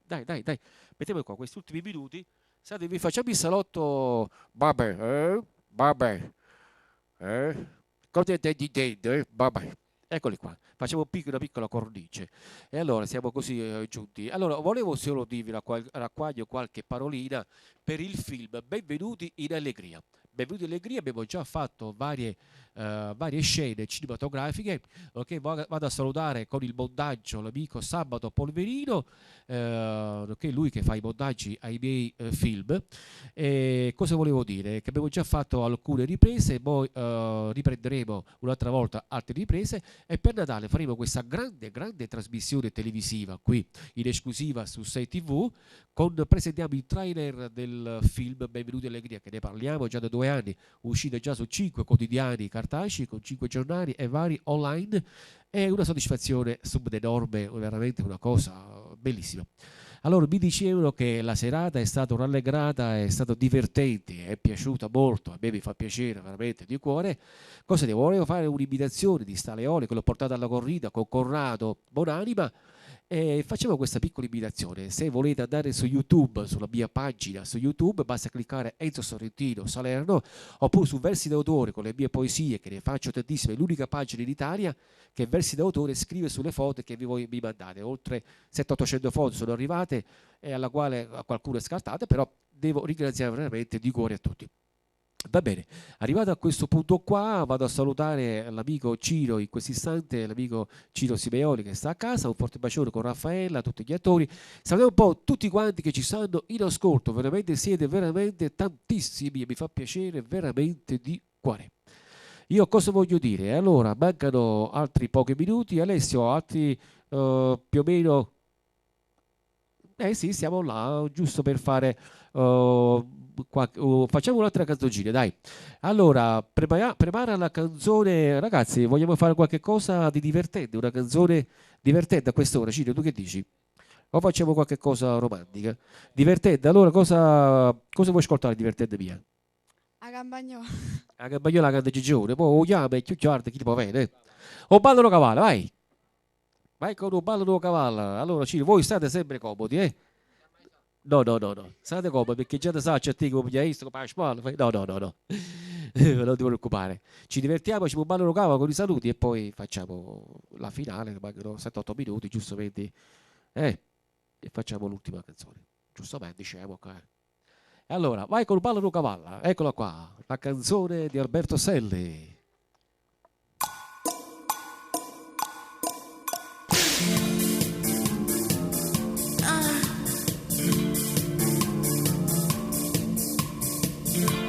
dai. Mettiamo qua questi ultimi minuti. State, vi facciamo il salotto. Vabbè. Cosa di dentro? Vabbè. Eccoli qua, facciamo una piccola cornice. E allora siamo così giunti. Allora, volevo solo dirvi raccogliere qualche parolina per il film Benvenuti in Allegria. Benvenuti in Allegria, abbiamo già fatto varie scene cinematografiche. Ok, vado a salutare con il montaggio l'amico Sabato Polverino, che è lui che fa i montaggi ai miei film. E cosa volevo dire? Che abbiamo già fatto alcune riprese, poi riprenderemo un'altra volta altre riprese e per Natale faremo questa grande trasmissione televisiva qui in esclusiva su 6 TV. Presentiamo il trailer del film Benvenuti in Allegria, che ne parliamo già da 2 anni, uscito già su 5 quotidiani cartacei con 5 giornali e vari online. È una soddisfazione enorme, veramente una cosa bellissima. Allora mi dicevano che la serata è stata rallegrata, è stata divertente, è piaciuta molto, a me mi fa piacere veramente di cuore. Cosa devo? Volevo fare un'imitazione di Staleone che l'ho portato alla corrida con Corrado Bonanima e facciamo questa piccola imitazione. Se volete andare su YouTube, sulla mia pagina su YouTube, basta cliccare Enzo Sorrentino Salerno, oppure su Versi d'autore con le mie poesie, che ne faccio tantissime, è l'unica pagina in Italia che Versi d'autore scrive sulle foto che voi mi mandate. Oltre 700-800 foto sono arrivate e alla quale qualcuno è scartate, però devo ringraziare veramente di cuore a tutti. Va bene, arrivato a questo punto qua vado a salutare l'amico Ciro in questo istante, l'amico Ciro Simeoli che sta a casa, un forte bacione con Raffaella, tutti gli attori, salutiamo un po' tutti quanti che ci stanno in ascolto, veramente siete veramente tantissimi e mi fa piacere veramente di cuore. Io cosa voglio dire? Allora, mancano altri pochi minuti, Alessio, altri più o meno... sì, siamo là, giusto per fare... facciamo un'altra canzoncina, dai. Allora, prepara la canzone, ragazzi, vogliamo fare qualche cosa di divertente, una canzone divertente a quest'ora, Ciro, tu che dici? O facciamo qualche cosa romantica? Divertente, allora cosa vuoi ascoltare divertente mia? A Campagnolo. La campagnola canta Gigione, poi chiama e chiucciarda chi ti può vedere. O ballano cavallo, vai! Vai con un ballo cavallo. Allora, Ciro, voi state sempre comodi, eh? No. State comodi perché già da sa c'è te come hai visto, come spalla. No. Non ti preoccupare. Ci divertiamo, ci un ballo cavallo con i saluti e poi facciamo la finale, che mancano 7-8 minuti, giustamente. E facciamo l'ultima canzone. Giustamente, diciamo qua. E allora, vai col ballo cavallo. Eccola qua, la canzone di Alberto Selli.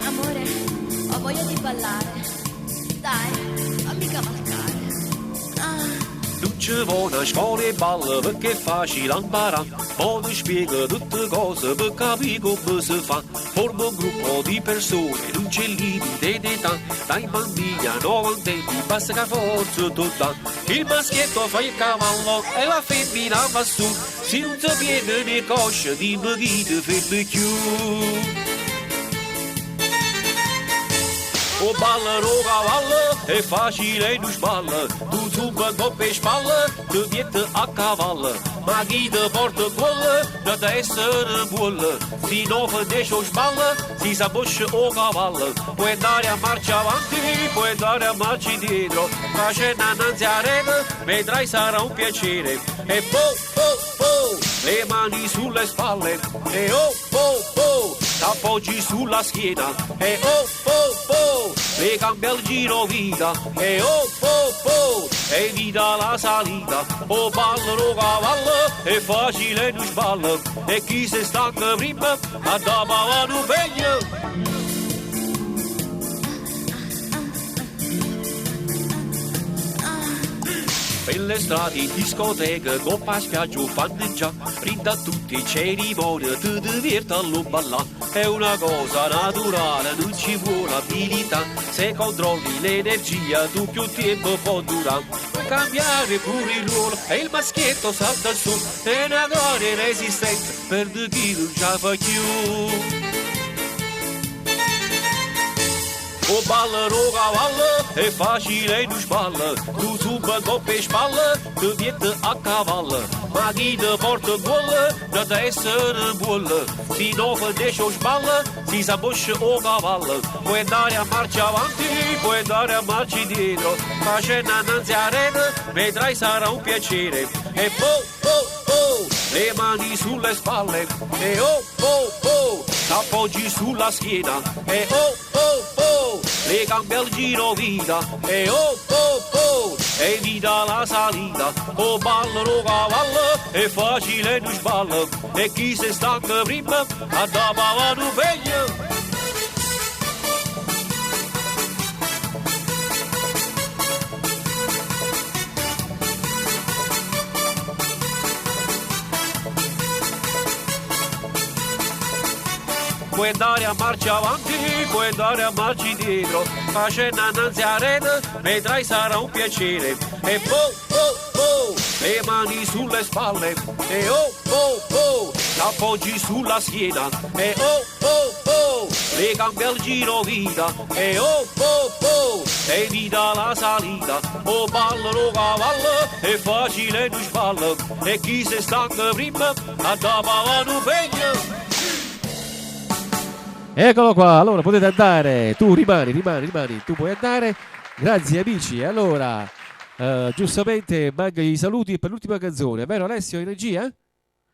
Amore, ho voglia di ballare. Dai, fammi cavalcare. Non ci vuole a scuola e balla perché è facile imparare. Poi ti spiega tutte cose per capire come si fa. Forma un gruppo di persone, non c'è limite d'età. Dai bambini a 90 anni, basta che forza tu dà. Il maschietto fa il cavallo e la femmina va su. Se non si piede né coscia, dimmi chi ti fermi più. O ballano cavallo, è facile e non sballa. Tu zumba coppe e spalle, ti viete a cavallo. Ma chi ti porta quella, da essere buono. Se non finisce o sballa, si s'abboscia o cavallo. Puoi andare a marcia avanti, puoi andare a marcia indietro. Facendo annanzi a rete, vedrai sarà un piacere. E le mani sulle spalle. E t'appoggi sulla schiena. E le cambia il giro vita. E evita la salita. O ballano cavallo, è facile non sballa. E chi si stanca prima, a dopo vanno meglio. Per le strade, discoteche, coppa a spiaggia, fanno già. Rinda tutti, cerimonia, ti diverti a lo ballare. È una cosa naturale, non ci vuole abilità. Se controlli l'energia, tu più tempo può durare. Puoi cambiare pure il ruolo e il maschietto salta su. È una gloria resistente per chi non ce la fa più. o ballano cavallo, è facile non sballa, tu suba coppe e spalla, ti viete a cavallo, ma chi ti porta gol, deve essere buono, si non finisce o sballa, si s'abboscia o cavallo, puoi andare a marcia avanti, puoi andare a marcia indietro, facendo annanzi a rete, vedrai sarà un piacere, e le mani sulle spalle, e t'appoggi sulla schiena, e le gambe al giro vita, e evita la salita, o ballano cavallo, è facile non sballa, e chi si stanca prima, a da pavano peggio. Puoi andare a marcia avanti, puoi andare a marcia indietro, facendo annanzi a rete, vedrai sarà un piacere. E le mani sulle spalle, e t'appoggi sulla schiena, e le gambe al giro vita, e evita la salita, o ballano cavallo, è facile non sballa, e chi si stanca prima, a da pavano peggio. Eccolo qua, allora potete andare, tu rimani, tu puoi andare, grazie amici. Allora, giustamente mancano i saluti per l'ultima canzone, vero Alessio in regia?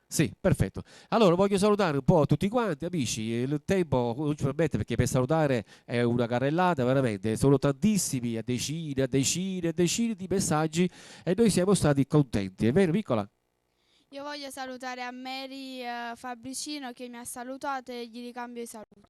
Sì, perfetto. Allora voglio salutare un po' tutti quanti, amici, il tempo non ci permette perché per salutare è una carrellata, veramente, sono tantissimi, a decine di messaggi e noi siamo stati contenti, è vero Piccola? Io voglio salutare a Mary Fabricino che mi ha salutato e gli ricambio i saluti.